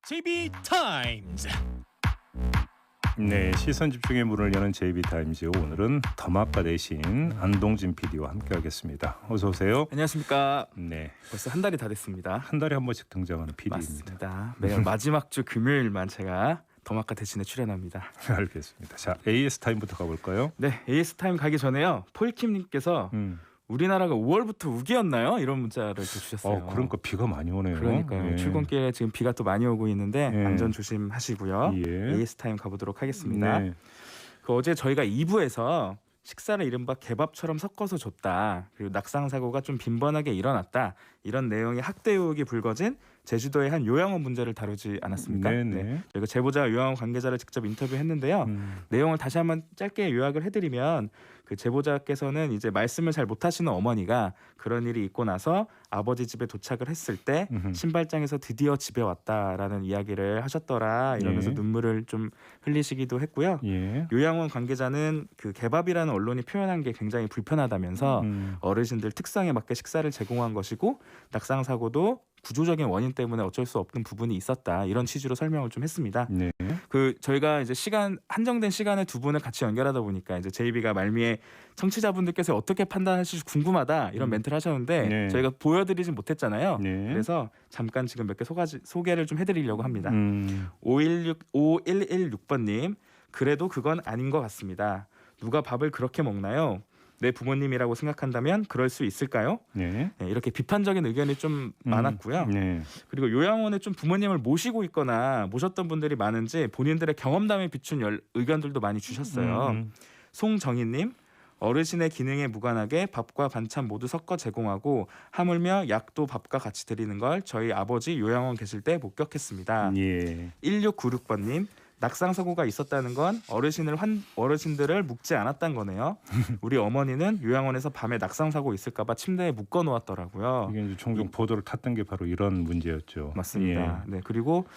JB타임즈. 네, 시선 집중의 문을 여는 JB타임즈. 오늘은 더마카 대신 안동진 PD와 함께하겠습니다. 어서 오세요. 안녕하십니까. 네, 벌써 한 달이 다 됐습니다. 한 달에 한 번씩 등장하는 PD입니다. 맞습니다. 매월 마지막 주 금요일만 제가 더마카 대신에 출연합니다. 알겠습니다. 자, AS 타임부터 가볼까요? 네, AS 타임 가기 전에요. 폴킴님께서 우리나라가 5월부터 우기였나요? 이런 문자를 주셨어요. 그러니까 비가 많이 오네요. 그러니까요. 예. 출근길에 지금 비가 또 많이 오고 있는데 예. 안전 조심하시고요. 예. AS 타임 가보도록 하겠습니다. 네. 어제 저희가 2부에서 식사를 이른바 개밥처럼 섞어서 줬다. 그리고 낙상 사고가 좀 빈번하게 일어났다. 이런 내용의 학대 의혹이 불거진 제주도의 한 요양원 문제를 다루지 않았습니까? 네네. 네. 저희가 제보자 요양원 관계자를 직접 인터뷰했는데요. 내용을 다시 한번 짧게 요약을 해드리면 그 제보자께서는 이제 말씀을 잘 못하시는 어머니가 그런 일이 있고 나서 아버지 집에 도착을 했을 때 신발장에서 드디어 집에 왔다라는 이야기를 하셨더라 이러면서 예. 눈물을 좀 흘리시기도 했고요. 예. 요양원 관계자는 그 개밥이라는 언론이 표현한 게 굉장히 불편하다면서 어르신들 특성에 맞게 식사를 제공한 것이고 낙상 사고도 구조적인 원인 때문에 어쩔 수 없는 부분이 있었다 이런 취지로 설명을 좀 했습니다. 네. 그 저희가 이제 한정된 시간에 두 분을 같이 연결하다 보니까 이제 JB가 말미에 청취자분들께서 어떻게 판단하실지 궁금하다 이런 멘트를 하셨는데 네. 저희가 보여드리진 못했잖아요. 네. 그래서 잠깐 지금 몇 개 소개를 좀 해드리려고 합니다. 5116번님 그래도 그건 아닌 것 같습니다. 누가 밥을 그렇게 먹나요? 내 부모님이라고 생각한다면 그럴 수 있을까요? 네. 네, 이렇게 비판적인 의견이 좀 많았고요. 네. 그리고 요양원에 좀 부모님을 모시고 있거나 모셨던 분들이 많은지 본인들의 경험담에 비춘 의견들도 많이 주셨어요. 송정희님 어르신의 기능에 무관하게 밥과 반찬 모두 섞어 제공하고 하물며 약도 밥과 같이 드리는 걸 저희 아버지 요양원 계실 때 목격했습니다. 예. 1696번님 낙상 사고가 있었다는 건 어르신들을 묵지 않았단 거네요. 우리 어머니는 요양원에서 밤에 낙상 사고 있을까봐 침대에 묶어 놓았더라고요. 이게 이제 종종 보도를 탔던 게 바로 이런 문제였죠. 맞습니다. 네, 그리고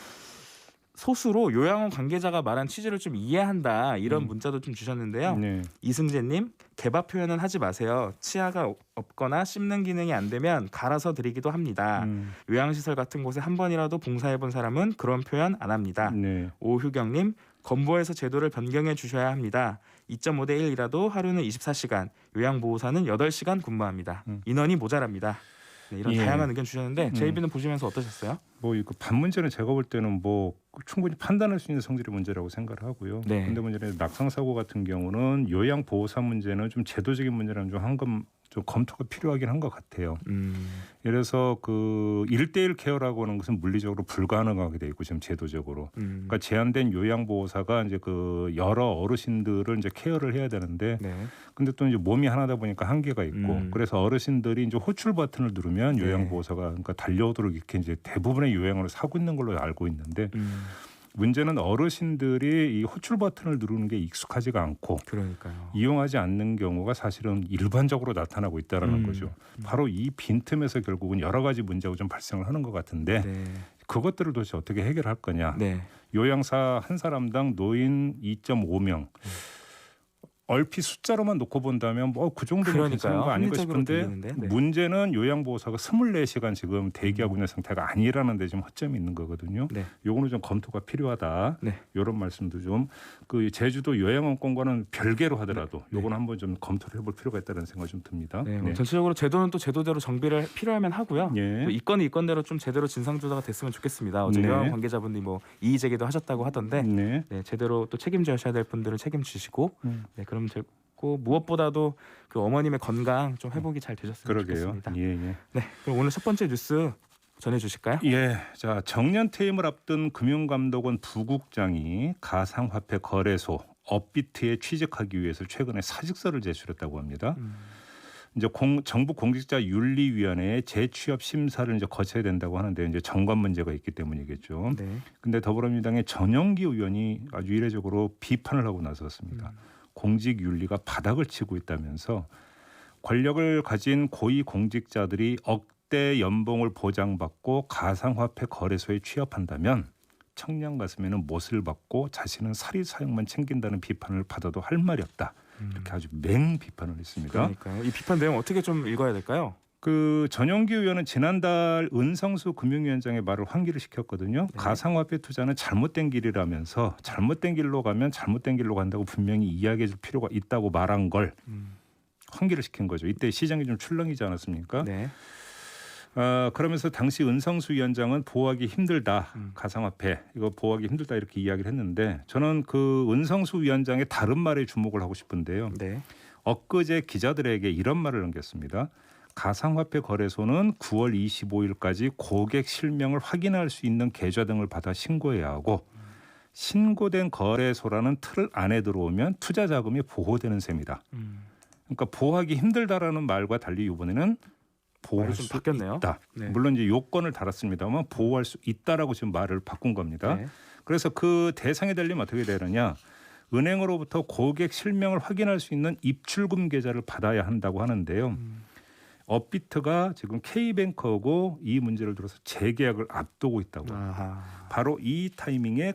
소수로 요양원 관계자가 말한 취지를 좀 이해한다 이런 문자도 좀 주셨는데요. 네. 이승재님 개밥 표현은 하지 마세요. 치아가 없거나 씹는 기능이 안 되면 갈아서 드리기도 합니다. 요양시설 같은 곳에 한 번이라도 봉사해본 사람은 그런 표현 안 합니다. 네. 오휴경님 건보에서 제도를 변경해 주셔야 합니다. 2.5대 1이라도 하루는 24시간, 요양보호사는 8시간 근무합니다. 인원이 모자랍니다. 네, 이런 예. 다양한 의견 주셨는데 JB는 보시면서 어떠셨어요? 뭐 이거 반 문제는 제가 볼 때는 뭐 충분히 판단할 수 있는 성질의 문제라고 생각을 하고요. 네. 근데 문제는 낙상 사고 같은 경우는 요양 보호사 문제는 좀 제도적인 문제라면 좀 검토가 필요하긴 한 것 같아요. 예를 들어서 그 1:1 케어라고 하는 것은 물리적으로 불가능하게 돼 있고 지금 제도적으로. 그러니까 제한된 요양 보호사가 이제 그 여러 어르신들을 이제 케어를 해야 되는데 네. 근데 또 이제 몸이 하나다 보니까 한계가 있고 그래서 어르신들이 이제 호출 버튼을 누르면 네. 요양 보호사가 그러니까 달려오도록 이렇게 이제 대부분의 요양을 사고 있는 걸로 알고 있는데 문제는 어르신들이 이 호출 버튼을 누르는 게 익숙하지가 않고 그러니까요. 이용하지 않는 경우가 사실은 일반적으로 나타나고 있다라는 거죠. 바로 이 빈틈에서 결국은 여러 가지 문제가 좀 발생을 하는 것 같은데 네. 그것들을 도대체 어떻게 해결할 거냐. 네. 요양사 한 사람당 노인 2.5명. 얼핏 숫자로만 놓고 본다면 뭐 그 정도면 괜찮은 거 아닌가 싶은데 네. 문제는 요양보호사가 24시간 지금 대기하고 있는 상태가 아니라는 데 좀 허점이 있는 거거든요. 네. 요거는 좀 검토가 필요하다. 네. 이런 말씀도 좀 그 제주도 요양원권과는 별개로 하더라도 요거는 한번 좀 검토를 해볼 필요가 있다는 생각이 좀 듭니다. 네, 뭐 전체적으로 제도는 또 제도대로 정비를 필요하면 하고요. 예. 또 이건은 이건대로 좀 제대로 진상조사가 됐으면 좋겠습니다. 어제 네. 요양 관계자분들이 뭐 이의 제기도 하셨다고 하던데 네. 네, 제대로 또 책임져야 될 분들은 책임지시고 네, 그럼 되고 무엇보다도 그 어머님의 건강 좀 회복이 잘 되셨으면 그러게요. 좋겠습니다. 예, 예. 네, 그럼 오늘 첫 번째 뉴스 전해주실까요? 예, 자 정년 퇴임을 앞둔 금융감독원 부국장이 가상화폐 거래소 업비트에 취직하기 위해서 최근에 사직서를 제출했다고 합니다. 이제 정부 공직자 윤리위원회의 재취업 심사를 이제 거쳐야 된다고 하는데 이제 정관 문제가 있기 때문이겠죠. 네. 근데 더불어민주당의 전영기 의원이 아주 이례적으로 비판을 하고 나섰습니다. 공직 윤리가 바닥을 치고 있다면서 권력을 가진 고위 공직자들이 억대 연봉을 보장받고 가상화폐 거래소에 취업한다면 청년 가슴에는 못을 받고 자신은 사리 사욕만 챙긴다는 비판을 받아도 할 말이 없다. 이렇게 아주 맹 비판을 했습니다. 그러니까요. 이 비판 내용 어떻게 좀 읽어야 될까요? 그 전용기 의원은 지난달 은성수 금융위원장의 말을 환기를 시켰거든요. 네. 가상화폐 투자는 잘못된 길이라면서 잘못된 길로 가면 잘못된 길로 간다고 분명히 이야기해 줄 필요가 있다고 말한 걸 환기를 시킨 거죠. 이때 시장이 좀 출렁이지 않았습니까? 네. 그러면서 당시 은성수 위원장은 보호하기 힘들다. 가상화폐 이거 보호하기 힘들다 이렇게 이야기를 했는데 저는 그 은성수 위원장의 다른 말에 주목을 하고 싶은데요. 네. 엊그제 기자들에게 이런 말을 남겼습니다. 가상화폐 거래소는 9월 25일까지 고객 실명을 확인할 수 있는 계좌 등을 받아 신고해야 하고 신고된 거래소라는 틀 안에 들어오면 투자 자금이 보호되는 셈이다. 그러니까 보호하기 힘들다라는 말과 달리 이번에는 보호할 좀 수 바뀌었네요. 있다. 네. 물론 이제 요건을 달았습니다만 보호할 수 있다라고 지금 말을 바꾼 겁니다. 네. 그래서 그 대상이 되려면 어떻게 되느냐? 은행으로부터 고객 실명을 확인할 수 있는 입출금 계좌를 받아야 한다고 하는데요. 업비트가 지금 K뱅크하고 이 문제를 들어서 재계약을 앞두고 있다고. 아하. 바로 이 타이밍에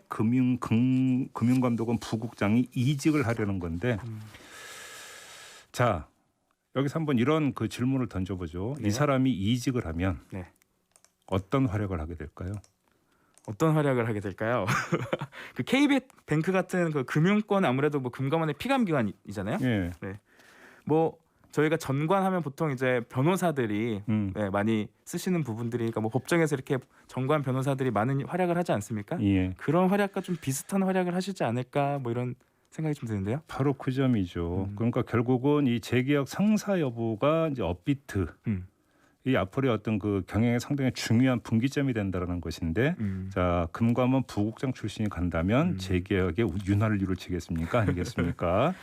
금융감독원 부국장이 이직을 하려는 건데 자 여기서 한번 이런 그 질문을 던져보죠. 네. 이 사람이 이직을 하면 네. 어떤 활약을 하게 될까요? 어떤 활약을 하게 될까요? 그 K뱅크 같은 그 금융권 아무래도 뭐 금감원의 피감 기관이잖아요. 예. 뭐 저희가 전관하면 보통 이제 변호사들이 음. 많이 쓰시는 부분들이니까 뭐 법정에서 이렇게 전관 변호사들이 많은 활약을 하지 않습니까? 예. 그런 활약과 좀 비슷한 활약을 하시지 않을까 뭐 이런 생각이 좀 드는데요. 바로 그 점이죠. 그러니까 결국은 이 재계약 성사 여부가 이제 업비트 이 앞으로의 어떤 그 경영에 상당히 중요한 분기점이 된다라는 것인데 자 금감원 부국장 출신이 간다면 재계약에 윤활을 이룰치겠습니까? 아니겠습니까?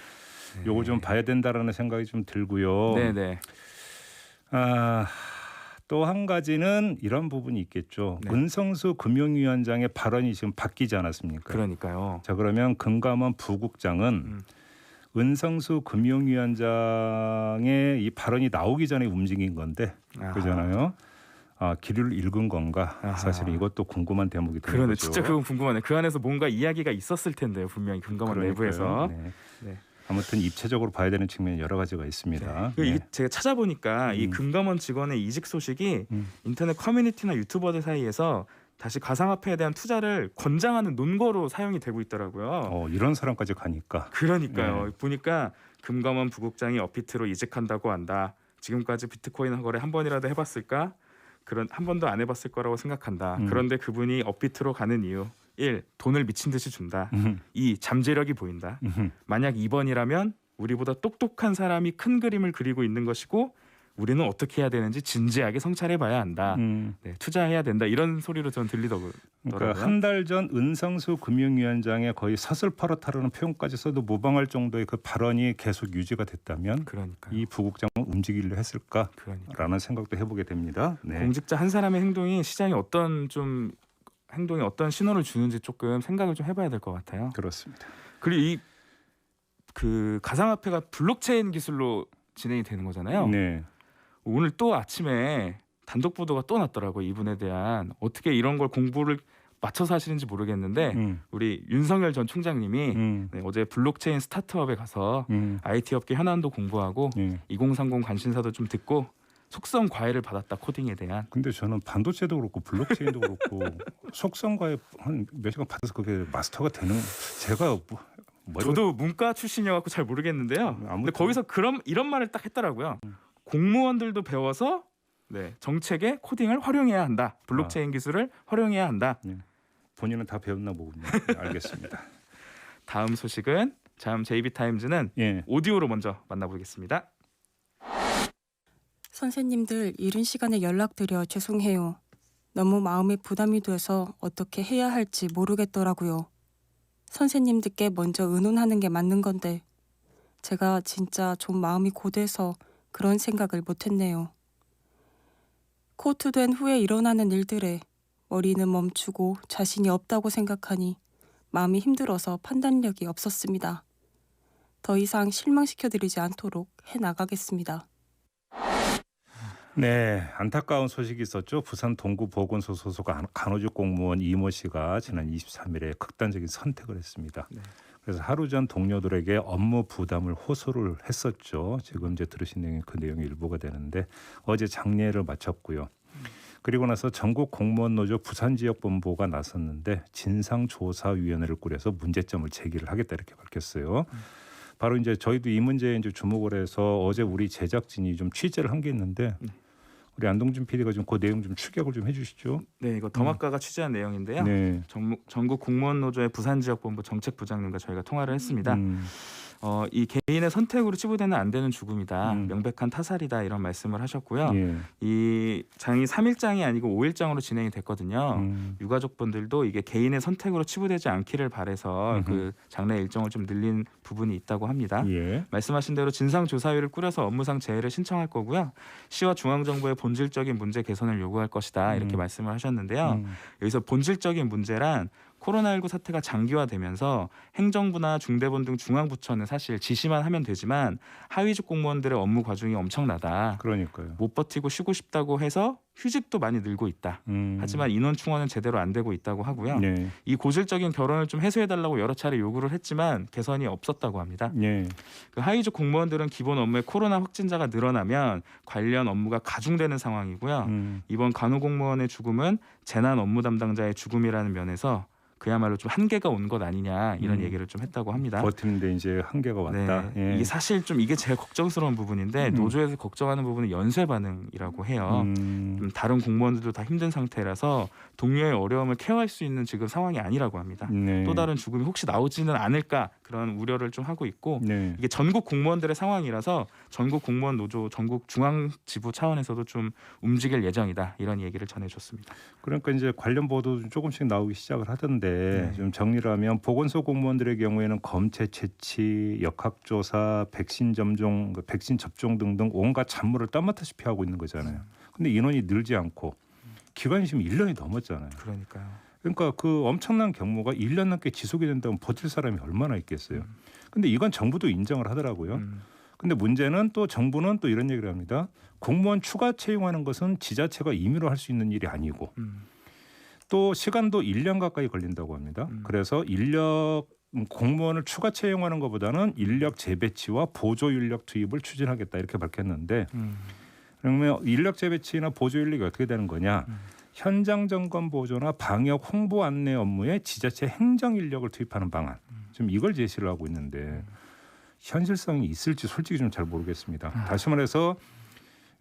네. 요거 좀 봐야 된다라는 생각이 좀 들고요. 네네. 또 한 가지는 이런 부분이 있겠죠. 네. 은성수 금융위원장의 발언이 지금 바뀌지 않았습니까? 그러니까요. 자 그러면 금감원 부국장은 은성수 금융위원장의 이 발언이 나오기 전에 움직인 건데 아하. 그잖아요. 기류를 읽은 건가? 아하. 사실 이것도 궁금한 대목이 되는 그러네. 거죠. 진짜 그건 궁금하네. 그 안에서 뭔가 이야기가 있었을 텐데요. 분명히 금감원 그러니까요. 내부에서. 네. 네. 아무튼 입체적으로 봐야 되는 측면이 여러 가지가 있습니다. 이게 제가 찾아보니까 이 음. 금감원 직원의 이직 소식이 음. 인터넷 커뮤니티나 유튜버들 사이에서 다시 가상화폐에 대한 투자를 권장하는 논거로 사용이 되고 있더라고요. 이런 사람까지 가니까. 그러니까요. 보니까 금감원 부국장이 업비트로 이직한다고 한다. 지금까지 비트코인 거래 한 번이라도 해봤을까? 그런 한 번도 안 해봤을 거라고 생각한다. 그런데 그분이 업비트로 가는 이유 1. 돈을 미친 듯이 준다. 2. 잠재력이 보인다. 만약 2번이라면 우리보다 똑똑한 사람이 큰 그림을 그리고 있는 것이고 우리는 어떻게 해야 되는지 진지하게 성찰해봐야 한다. 네, 투자해야 된다. 이런 소리로 전 들리더라고요. 그러니까 한 달 전 은성수 금융위원장의 거의 서슬퍼렇다라는 표현까지 써도 무방할 정도의 그 발언이 계속 유지가 됐다면 그러니까요. 이 부국장은 움직이려 했을까라는 그러니까. 생각도 해보게 됩니다. 네. 공직자 한 사람의 행동이 시장에 어떤 좀 행동에 어떤 신호를 주는지 조금 생각을 좀 해봐야 될 것 같아요. 그렇습니다. 그리고 그 가상화폐가 블록체인 기술로 진행이 되는 거잖아요. 네. 오늘 또 아침에 단독 보도가 또 났더라고요. 이분에 대한 어떻게 이런 걸 공부를 맞춰서 하시는지 모르겠는데 우리 윤석열 전 총장님이 네, 어제 블록체인 스타트업에 가서 IT 업계 현안도 공부하고 2030 관심사도 좀 듣고 속성 과외를 받았다. 코딩에 대한. 근데 저는 반도체도 그렇고 블록체인도 그렇고 속성 과외 한 몇 시간 받아서 그게 마스터가 되는 제가 저도 문과 출신이어갖고 잘 모르겠는데요. 근데 거기서 이런 말을 딱 했더라고요. 공무원들도 배워서 네, 정책에 코딩을 활용해야 한다. 블록체인 기술을 활용해야 한다. 본인은 다 배웠나 보군요. 네, 알겠습니다. 다음 소식은 참 JB타임즈는 오디오로 먼저 만나보겠습니다. 선생님들 이른 시간에 연락드려 죄송해요. 너무 마음에 부담이 돼서 어떻게 해야 할지 모르겠더라고요. 선생님들께 먼저 의논하는 게 맞는 건데 제가 진짜 좀 마음이 고돼서 그런 생각을 못했네요. 코트된 후에 일어나는 일들에 머리는 멈추고 자신이 없다고 생각하니 마음이 힘들어서 판단력이 없었습니다. 더 이상 실망시켜드리지 않도록 해나가겠습니다. 네, 안타까운 소식이 있었죠. 부산 동구보건소 소속 간호직 공무원 이모 씨가 지난 23일에 극단적인 선택을 했습니다. 네. 그래서 하루 전 동료들에게 업무 부담을 호소를 했었죠. 지금 이제 들으신 내용이 그 내용의 일부가 되는데 어제 장례를 마쳤고요. 그리고 나서 전국 공무원 노조 부산지역본부가 나섰는데 진상조사위원회를 꾸려서 문제점을 제기를 하겠다 이렇게 밝혔어요. 바로 이제 저희도 이 문제에 이제 주목을 해서 어제 우리 제작진이 좀 취재를 한 게 있는데 우리 안동준 PD가 좀 그 내용 좀 추격을 좀 해주시죠. 네, 이거 더마카가 취재한 내용인데요. 네. 전국 공무원 노조의 부산지역본부 정책부장님과 저희가 통화를 했습니다. 이 개인의 선택으로 치부되는 안 되는 죽음이다. 명백한 타살이다. 이런 말씀을 하셨고요. 예. 이 장이 3일장이 아니고 5일장으로 진행이 됐거든요. 유가족분들도 이게 개인의 선택으로 치부되지 않기를 바라서 그 장례 일정을 좀 늘린 부분이 있다고 합니다. 예. 말씀하신 대로 진상조사위를 꾸려서 업무상 재해를 신청할 거고요. 시와 중앙정부의 본질적인 문제 개선을 요구할 것이다. 이렇게 말씀을 하셨는데요. 여기서 본질적인 문제란 코로나19 사태가 장기화되면서 행정부나 중대본 등 중앙부처는 사실 지시만 하면 되지만 하위직 공무원들의 업무 과중이 엄청나다. 그러니까요. 못 버티고 쉬고 싶다고 해서 휴직도 많이 늘고 있다. 하지만 인원 충원은 제대로 안 되고 있다고 하고요. 네. 이 고질적인 결혼을 좀 해소해달라고 여러 차례 요구를 했지만 개선이 없었다고 합니다. 예. 그 하위직 공무원들은 기본 업무에 코로나 확진자가 늘어나면 관련 업무가 가중되는 상황이고요. 이번 간호공무원의 죽음은 재난 업무 담당자의 죽음이라는 면에서 그야말로 좀 한계가 온 것 아니냐 이런 얘기를 좀 했다고 합니다. 버티는데 이제 한계가 왔다. 네. 예. 이게 사실 좀 이게 제일 걱정스러운 부분인데 노조에서 걱정하는 부분은 연쇄 반응이라고 해요. 좀 다른 공무원들도 다 힘든 상태라서 동료의 어려움을 케어할 수 있는 지금 상황이 아니라고 합니다. 네. 또 다른 죽음이 혹시 나오지는 않을까 그런 우려를 좀 하고 있고 네. 이게 전국 공무원들의 상황이라서 전국 공무원 노조 전국 중앙 지부 차원에서도 좀 움직일 예정이다 이런 얘기를 전해줬습니다. 그러니까 이제 관련 보도 조금씩 나오기 시작을 하던데 좀 정리를 하면 보건소 공무원들의 경우에는 검체 채취, 역학조사, 백신 접종 등등 온갖 잡무를 땀마다시피 하고 있는 거잖아요. 근데 인원이 늘지 않고 기간이 지금 1년이 넘었잖아요. 그러니까요. 그러니까 그 엄청난 경무가 1년 넘게 지속이 된다면 버틸 사람이 얼마나 있겠어요. 근데 이건 정부도 인정을 하더라고요. 근데 문제는 또 정부는 또 이런 얘기를 합니다. 공무원 추가 채용하는 것은 지자체가 임의로 할 수 있는 일이 아니고 또 시간도 1년 가까이 걸린다고 합니다. 그래서 공무원을 추가 채용하는 것보다는 인력 재배치와 보조 인력 투입을 추진하겠다 이렇게 밝혔는데 그러면 인력 재배치나 보조 인력이 어떻게 되는 거냐? 현장 점검 보조나 방역 홍보 안내 업무에 지자체 행정 인력을 투입하는 방안. 지금 이걸 제시를 하고 있는데 현실성이 있을지 솔직히 좀 잘 모르겠습니다. 다시 말해서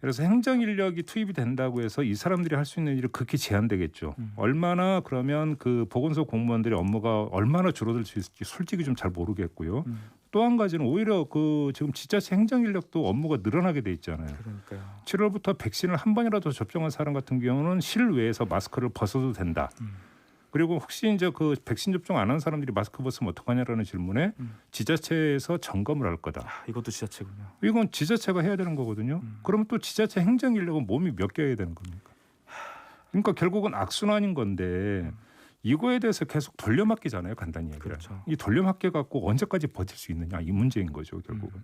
그래서 행정 인력이 투입이 된다고 해서 이 사람들이 할 수 있는 일이 극히 제한되겠죠. 얼마나 그러면 그 보건소 공무원들의 업무가 얼마나 줄어들 수 있을지 솔직히 좀 잘 모르겠고요. 또 한 가지는 오히려 그 지금 지자체 행정 인력도 업무가 늘어나게 돼 있잖아요. 그러니까요. 7월부터 백신을 한 번이라도 접종한 사람 같은 경우는 실외에서 마스크를 벗어도 된다. 그리고 혹시 이제 그 백신 접종 안 한 사람들이 마스크 벗으면 어떡하냐라는 질문에 지자체에서 점검을 할 거다. 이것도 지자체군요. 이건 지자체가 해야 되는 거거든요. 그러면 또 지자체 행정 인력은 몸이 몇 개여야 되는 겁니까? 그러니까 결국은 악순환인 건데 이거에 대해서 계속 돌려막기잖아요. 간단히 얘기를. 그렇죠. 이 돌려막기 갖고 언제까지 버틸 수 있느냐 이 문제인 거죠. 결국은.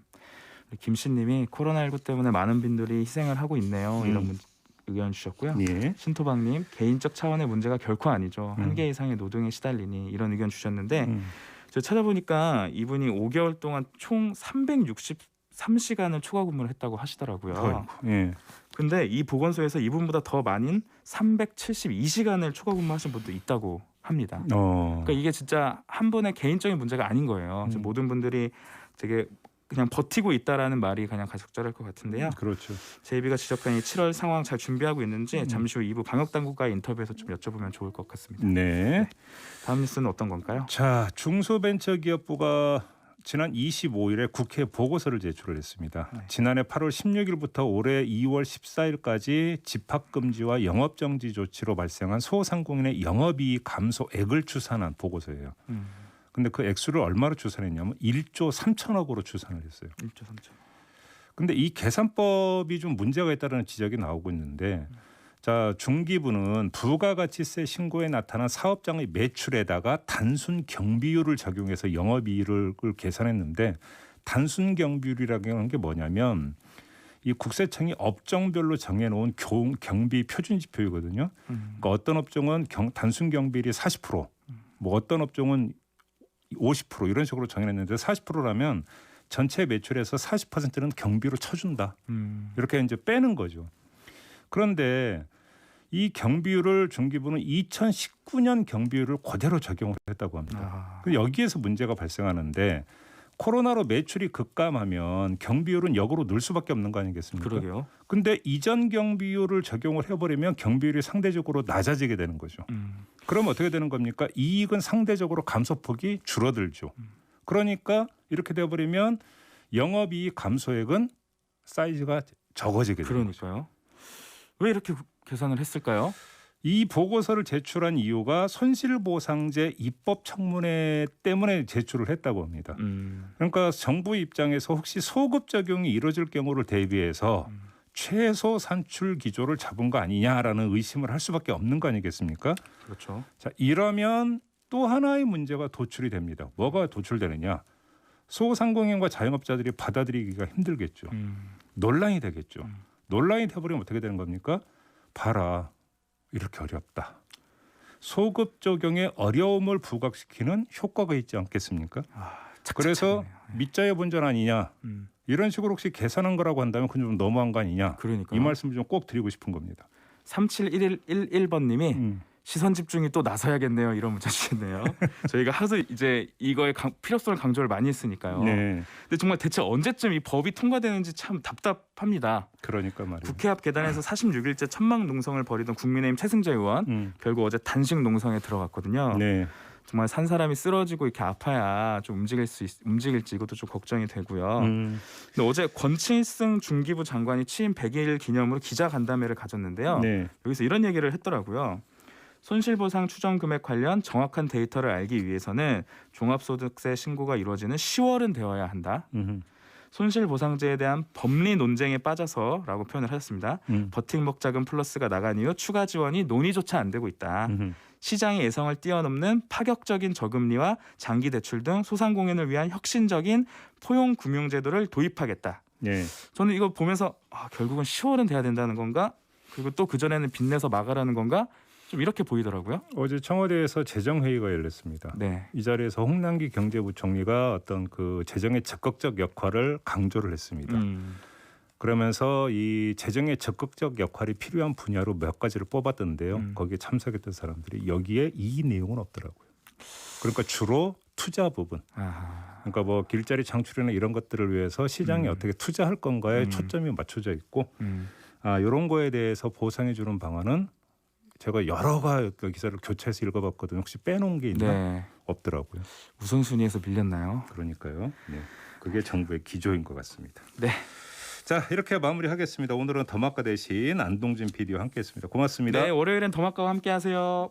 김씨님이 코로나19 때문에 많은 분들이 희생을 하고 있네요. 이런 의견 주셨고요. 예. 신토박님 개인적 차원의 문제가 결코 아니죠. 한계 이상의 노동에 시달리니 이런 의견 주셨는데 저 찾아보니까 이분이 5개월 동안 총 363시간을 초과 근무를 했다고 하시더라고요. 예. 근데 이 보건소에서 이분보다 더 많은 372시간을 초과 근무하신 분도 있다고 합니다. 그러니까 이게 진짜 한 분의 개인적인 문제가 아닌 거예요. 지금 모든 분들이 되게 그냥 버티고 있다라는 말이 그냥 가적절할 것 같은데요. 그렇죠. 제이비가 지적한 이 7월 상황 잘 준비하고 있는지 잠시 후 2부 방역당국과의 인터뷰에서 좀 여쭤보면 좋을 것 같습니다. 네. 다음 뉴스는 어떤 건가요? 자, 중소벤처기업부가 지난 25일에 국회에 보고서를 제출을 했습니다. 지난해 8월 16일부터 올해 2월 14일까지 집합금지와 영업정지 조치로 발생한 소상공인의 영업이익 감소액을 추산한 보고서예요. 근데 그 액수를 얼마로 추산했냐면 1조 3천억으로 추산을 했어요. 1조 3천. 근데 이 계산법이 좀 문제가 있다는 지적이 나오고 있는데 자, 중기부는 부가가치세 신고에 나타난 사업장의 매출에다가 단순 경비율을 적용해서 영업이익을 계산했는데 단순 경비율이라는 게 뭐냐면 이 국세청이 업종별로 정해놓은 경비 표준 지표이거든요. 그러니까 어떤 업종은 단순 경비율이 40%, 뭐 어떤 업종은 50% 이런 식으로 정해놨는데 40%라면 전체 매출에서 40%는 경비로 쳐준다. 이렇게 이제 빼는 거죠. 그런데 이 경비율을 중기부는 2019년 경비율을 그대로 적용을 했다고 합니다. 여기에서 문제가 발생하는데 코로나로 매출이 급감하면 경비율은 역으로 늘 수밖에 없는 거 아니겠습니까? 그러게요. 근데 이전 경비율을 적용을 해버리면 경비율이 상대적으로 낮아지게 되는 거죠. 그럼 어떻게 되는 겁니까? 이익은 상대적으로 감소폭이 줄어들죠. 그러니까 이렇게 되어버리면 영업이익 감소액은 사이즈가 적어지게 되는 거죠. 그러니까요. 왜 이렇게 계산을 했을까요? 이 보고서를 제출한 이유가 손실보상제 입법 청문회 때문에 제출을 했다고 합니다. 그러니까 정부 입장에서 혹시 소급 적용이 이루어질 경우를 대비해서 최소 산출 기조를 잡은 거 아니냐라는 의심을 할 수밖에 없는 거 아니겠습니까? 그렇죠. 자, 이러면 또 하나의 문제가 도출이 됩니다. 뭐가 도출되느냐? 소상공인과 자영업자들이 받아들이기가 힘들겠죠. 논란이 되겠죠. 논란이 돼버리면 어떻게 되는 겁니까? 봐라. 이렇게 어렵다. 소급 적용에 어려움을 부각시키는 효과가 있지 않겠습니까? 그래서 밑자의 본전 아니냐 이런 식으로 혹시 계산한 거라고 한다면 그건 좀 너무한 거 아니냐. 그러니까 이 말씀을 좀 꼭 드리고 싶은 겁니다. 3711번님이 시선 집중이 또 나서야겠네요. 이런 문자 주셨네요. 저희가 하도 이제 이거의 필요성을 강조를 많이 했으니까요. 네. 근데 정말 대체 언제쯤 이 법이 통과되는지 참 답답합니다. 그러니까 말이에요. 국회 앞 계단에서 46일째 천막 농성을 벌이던 국민의힘 최승재 의원 결국 어제 단식 농성에 들어갔거든요. 네. 정말 산 사람이 쓰러지고 이렇게 아파야 좀 움직일지 이것도 좀 걱정이 되고요. 근데 어제 권칠승 중기부 장관이 취임 100일 기념으로 기자간담회를 가졌는데요. 네. 여기서 이런 얘기를 했더라고요. 손실보상 추정 금액 관련 정확한 데이터를 알기 위해서는 종합소득세 신고가 이루어지는 10월은 되어야 한다. 손실보상제에 대한 법리 논쟁에 빠져서라고 표현을 하셨습니다. 버팀목 자금 플러스가 나간 이후 추가 지원이 논의조차 안 되고 있다. 시장의 예상을 뛰어넘는 파격적인 저금리와 장기 대출 등 소상공인을 위한 혁신적인 포용 금융제도를 도입하겠다. 네. 저는 이거 보면서 결국은 10월은 돼야 된다는 건가? 그리고 또 그전에는 빚내서 막으라는 건가? 좀 이렇게 보이더라고요. 어제 청와대에서 재정회의가 열렸습니다. 네. 이 자리에서 홍남기 경제부총리가 어떤 그 재정의 적극적 역할을 강조를 했습니다. 그러면서 이 재정의 적극적 역할이 필요한 분야로 몇 가지를 뽑았던데요. 거기에 참석했던 사람들이 여기에 이 내용은 없더라고요. 그러니까 주로 투자 부분. 그러니까 뭐 길자리 창출이나 이런 것들을 위해서 시장에 어떻게 투자할 건가에 초점이 맞춰져 있고 이런 거에 대해서 보상해 주는 방안은 제가 여러 기사를 교차해서 읽어봤거든요. 혹시 빼놓은 게 있나? 네. 없더라고요. 우선순위에서 밀렸나요? 그러니까요. 네. 그게 정부의 기조인 것 같습니다. 네. 자, 이렇게 마무리하겠습니다. 오늘은 더마카 대신 안동진 PD와 함께했습니다. 고맙습니다. 네, 월요일엔 더마카와 함께하세요.